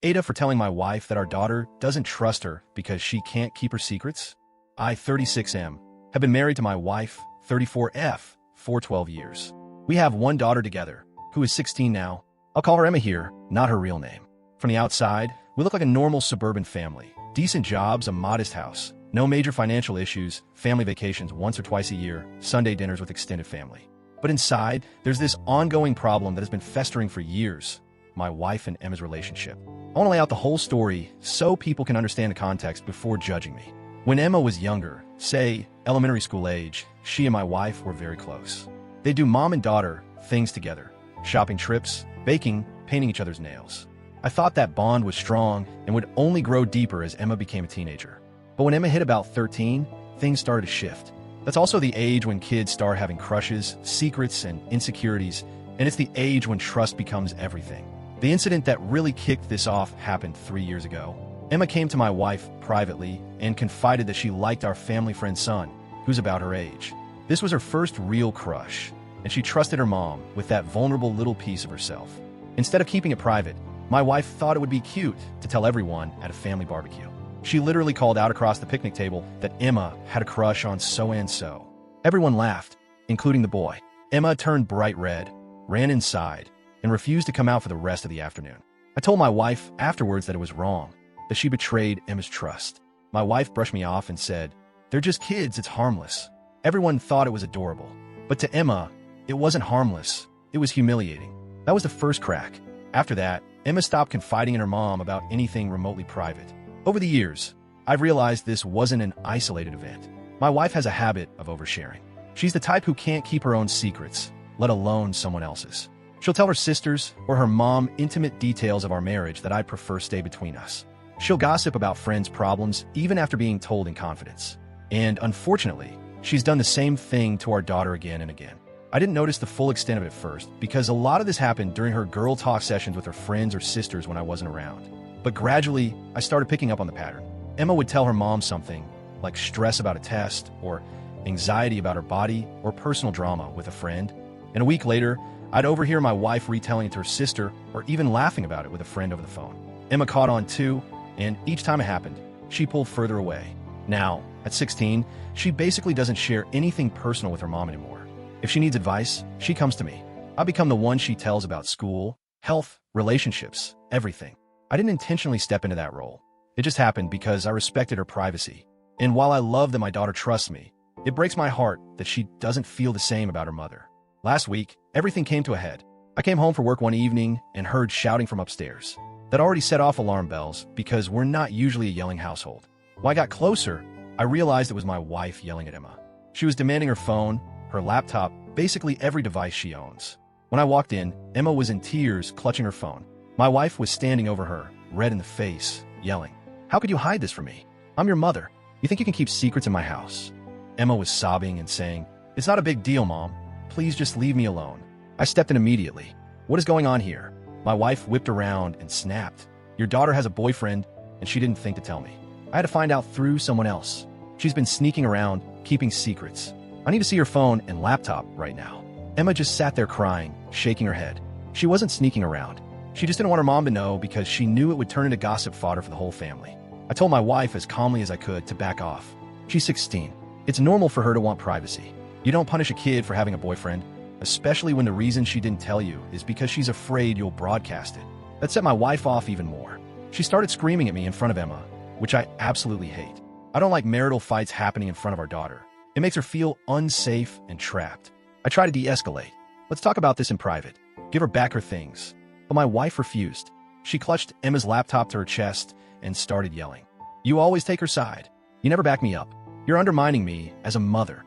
AITA for telling my wife that our daughter doesn't trust her because she can't keep her secrets. I, 36M, have been married to my wife, 34F, for 12 years. We have one daughter together, who is 16 now. I'll call her Emma here, not her real name. From the outside, we look like a normal suburban family. Decent jobs, a modest house. No major financial issues, family vacations once or twice a year, Sunday dinners with extended family. But inside, there's this ongoing problem that has been festering for years. My wife and Emma's relationship. I want to lay out the whole story so people can understand the context before judging me. When Emma was younger, say elementary school age, she and my wife were very close. They do mom and daughter things together. Shopping trips, baking, painting each other's nails. I thought that bond was strong and would only grow deeper as Emma became a teenager. But when Emma hit about 13, things started to shift. That's also the age when kids start having crushes, secrets, and insecurities, and it's the age when trust becomes everything. The incident that really kicked this off happened 3 years ago. Emma came to my wife privately and confided that she liked our family friend's son, who's about her age. This was her first real crush, and she trusted her mom with that vulnerable little piece of herself. Instead of keeping it private, my wife thought it would be cute to tell everyone at a family barbecue. She literally called out across the picnic table that Emma had a crush on so-and-so. Everyone laughed, including the boy. Emma turned bright red, ran inside, and refused to come out for the rest of the afternoon. I told my wife afterwards that it was wrong, that she betrayed Emma's trust. My wife brushed me off and said, "They're just kids, it's harmless." Everyone thought it was adorable. But to Emma, it wasn't harmless, it was humiliating. That was the first crack. After that, Emma stopped confiding in her mom about anything remotely private. Over the years, I've realized this wasn't an isolated event. My wife has a habit of oversharing. She's the type who can't keep her own secrets, let alone someone else's. She'll tell her sisters or her mom intimate details of our marriage that I prefer stay between us. She'll gossip about friends' problems even after being told in confidence. And unfortunately, she's done the same thing to our daughter again and again. I didn't notice the full extent of it first because a lot of this happened during her girl talk sessions with her friends or sisters when I wasn't around. But gradually, I started picking up on the pattern. Emma would tell her mom something, like stress about a test, or anxiety about her body, or personal drama with a friend. And a week later, I'd overhear my wife retelling it to her sister, or even laughing about it with a friend over the phone. Emma caught on too, and each time it happened, she pulled further away. Now, at 16, she basically doesn't share anything personal with her mom anymore. If she needs advice, she comes to me. I become the one she tells about school, health, relationships, everything. I didn't intentionally step into that role. It just happened because I respected her privacy. And while I love that my daughter trusts me, it breaks my heart that she doesn't feel the same about her mother. Last week, everything came to a head. I came home from work one evening and heard shouting from upstairs. That already set off alarm bells because we're not usually a yelling household. When I got closer, I realized it was my wife yelling at Emma. She was demanding her phone, her laptop, basically every device she owns. When I walked in, Emma was in tears, clutching her phone. My wife was standing over her, red in the face, yelling, "How could you hide this from me? I'm your mother. You think you can keep secrets in my house?" Emma was sobbing and saying, "It's not a big deal, Mom. Please just leave me alone." I stepped in immediately. "What is going on here?" My wife whipped around and snapped, "Your daughter has a boyfriend, and she didn't think to tell me. I had to find out through someone else. She's been sneaking around, keeping secrets. I need to see your phone and laptop right now." Emma just sat there crying, shaking her head. She wasn't sneaking around. She just didn't want her mom to know because she knew it would turn into gossip fodder for the whole family. I told my wife as calmly as I could to back off. She's 16. It's normal for her to want privacy. You don't punish a kid for having a boyfriend, especially when the reason she didn't tell you is because she's afraid you'll broadcast it. That set my wife off even more. She started screaming at me in front of Emma, which I absolutely hate. I don't like marital fights happening in front of our daughter. It makes her feel unsafe and trapped. I try to de-escalate. "Let's talk about this in private. Give her back her things." But my wife refused. She clutched Emma's laptop to her chest and started yelling, "You always take her side. You never back me up. You're undermining me as a mother."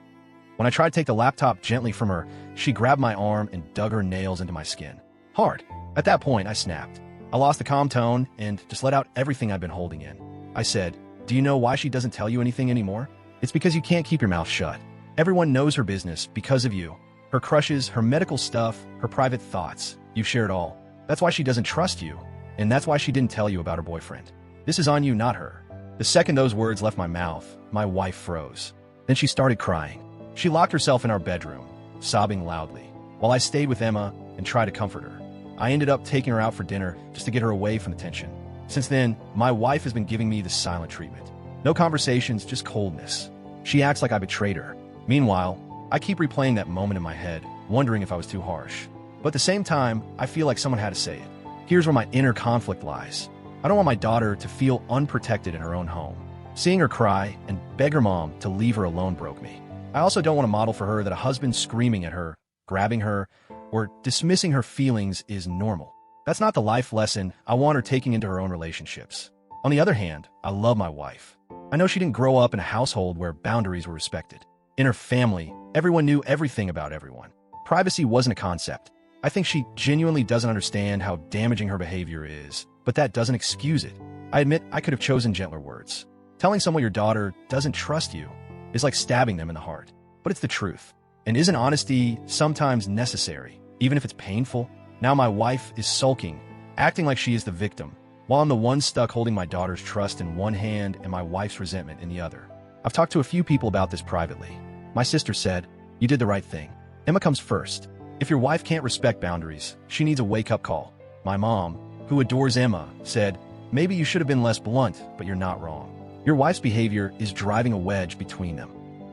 When I tried to take the laptop gently from her, she grabbed my arm and dug her nails into my skin. Hard. At that point, I snapped. I lost the calm tone and just let out everything I'd been holding in. I said, "Do you know why she doesn't tell you anything anymore? It's because you can't keep your mouth shut. Everyone knows her business because of you. Her crushes, her medical stuff, her private thoughts. You share it all. That's why she doesn't trust you, and that's why she didn't tell you about her boyfriend. This is on you, not her." The second those words left my mouth, my wife froze. Then she started crying. She locked herself in our bedroom, sobbing loudly, while I stayed with Emma and tried to comfort her. I ended up taking her out for dinner just to get her away from the tension. Since then, my wife has been giving me the silent treatment. No conversations, just coldness. She acts like I betrayed her. Meanwhile, I keep replaying that moment in my head, wondering if I was too harsh. But at the same time, I feel like someone had to say it. Here's where my inner conflict lies. I don't want my daughter to feel unprotected in her own home. Seeing her cry and beg her mom to leave her alone broke me. I also don't want to model for her that a husband screaming at her, grabbing her, or dismissing her feelings is normal. That's not the life lesson I want her taking into her own relationships. On the other hand, I love my wife. I know she didn't grow up in a household where boundaries were respected. In her family, everyone knew everything about everyone. Privacy wasn't a concept. I think she genuinely doesn't understand how damaging her behavior is, but that doesn't excuse it. I admit I could have chosen gentler words. Telling someone your daughter doesn't trust you is like stabbing them in the heart. But it's the truth. And isn't honesty sometimes necessary, even if it's painful? Now my wife is sulking, acting like she is the victim, while I'm the one stuck holding my daughter's trust in one hand and my wife's resentment in the other. I've talked to a few people about this privately. My sister said, "You did the right thing. Emma comes first. If your wife can't respect boundaries, she needs a wake-up call." My mom, who adores Emma, said, "Maybe you should have been less blunt, but you're not wrong. Your wife's behavior is driving a wedge between them."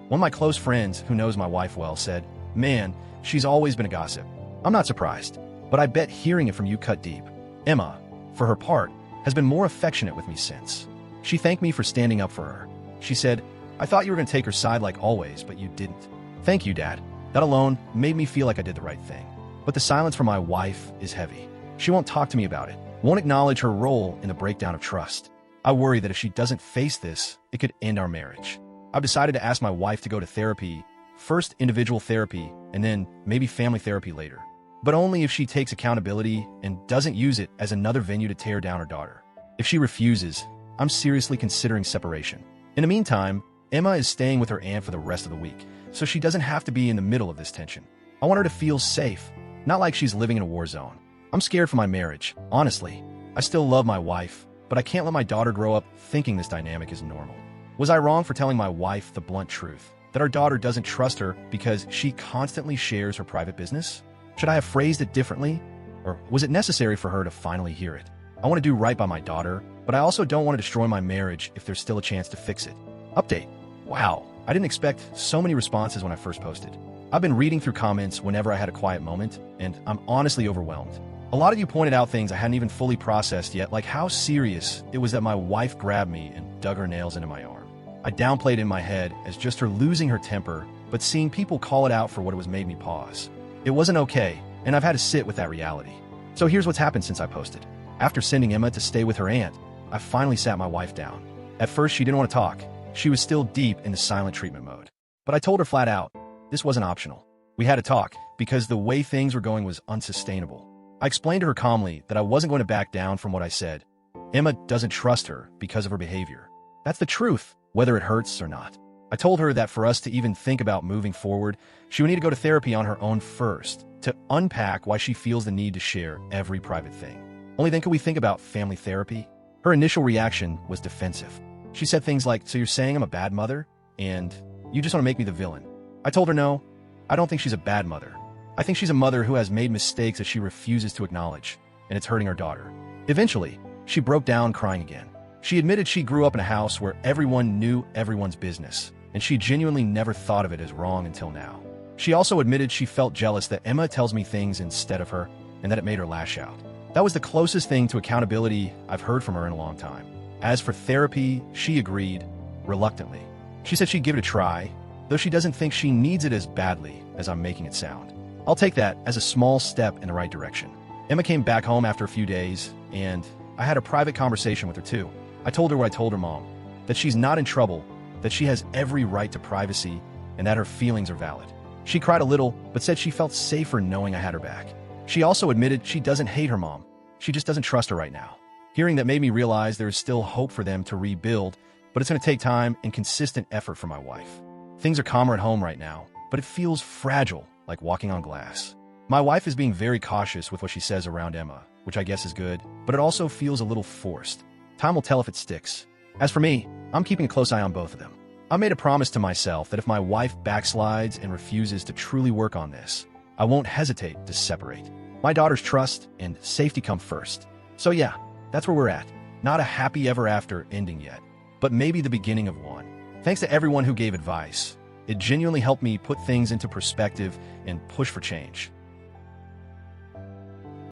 One of my close friends who knows my wife well said, "Man, she's always been a gossip." I'm not surprised, but I bet hearing it from you cut deep. Emma, for her part, has been more affectionate with me since. She thanked me for standing up for her. She said, "I thought you were going to take her side like always, but you didn't." Thank you, Dad. That alone made me feel like I did the right thing. But the silence from my wife is heavy. She won't talk to me about it, won't acknowledge her role in the breakdown of trust. I worry that if she doesn't face this, it could end our marriage. I've decided to ask my wife to go to therapy, first individual therapy, and then maybe family therapy later. But only if she takes accountability and doesn't use it as another venue to tear down her daughter. If she refuses, I'm seriously considering separation. In the meantime, Emma is staying with her aunt for the rest of the week, so she doesn't have to be in the middle of this tension. I want her to feel safe, not like she's living in a war zone. I'm scared for my marriage, honestly. I still love my wife, but I can't let my daughter grow up thinking this dynamic is normal. Was I wrong for telling my wife the blunt truth, that our daughter doesn't trust her because she constantly shares her private business? Should I have phrased it differently? Or was it necessary for her to finally hear it? I want to do right by my daughter, but I also don't want to destroy my marriage if there's still a chance to fix it. Update. Wow, I didn't expect so many responses when I first posted. I've been reading through comments whenever I had a quiet moment, and I'm honestly overwhelmed. A lot of you pointed out things I hadn't even fully processed yet, like how serious it was that my wife grabbed me and dug her nails into my arm. I downplayed in my head as just her losing her temper, but seeing people call it out for what it was made me pause. It wasn't okay, and I've had to sit with that reality. So here's what's happened since I posted. After sending Emma to stay with her aunt, I finally sat my wife down. At first, she didn't want to talk. She was still deep in the silent treatment mode. But I told her flat out, this wasn't optional. We had to talk, because the way things were going was unsustainable. I explained to her calmly that I wasn't going to back down from what I said. Emma doesn't trust her because of her behavior. That's the truth, whether it hurts or not. I told her that for us to even think about moving forward, she would need to go to therapy on her own first, to unpack why she feels the need to share every private thing. Only then could we think about family therapy. Her initial reaction was defensive. She said things like, "So you're saying I'm a bad mother? And you just want to make me the villain?" I told her no, I don't think she's a bad mother. I think she's a mother who has made mistakes that she refuses to acknowledge, and it's hurting our daughter. Eventually, she broke down crying again. She admitted she grew up in a house where everyone knew everyone's business, and she genuinely never thought of it as wrong until now. She also admitted she felt jealous that Emma tells me things instead of her, and that it made her lash out. That was the closest thing to accountability I've heard from her in a long time. As for therapy, she agreed, reluctantly. She said she'd give it a try, though she doesn't think she needs it as badly as I'm making it sound. I'll take that as a small step in the right direction. Emma came back home after a few days, and I had a private conversation with her too. I told her what I told her mom, that she's not in trouble, that she has every right to privacy, and that her feelings are valid. She cried a little, but said she felt safer knowing I had her back. She also admitted she doesn't hate her mom. She just doesn't trust her right now. Hearing that made me realize there is still hope for them to rebuild, but it's going to take time and consistent effort for my wife. Things are calmer at home right now, but it feels fragile, like walking on glass. My wife is being very cautious with what she says around Emma, which I guess is good, but it also feels a little forced. Time will tell if it sticks. As for me, I'm keeping a close eye on both of them. I made a promise to myself that if my wife backslides and refuses to truly work on this, I won't hesitate to separate. My daughter's trust and safety come first. So yeah, that's where we're at. Not a happy ever after ending yet, but maybe the beginning of one. Thanks to everyone who gave advice. It genuinely helped me put things into perspective and push for change.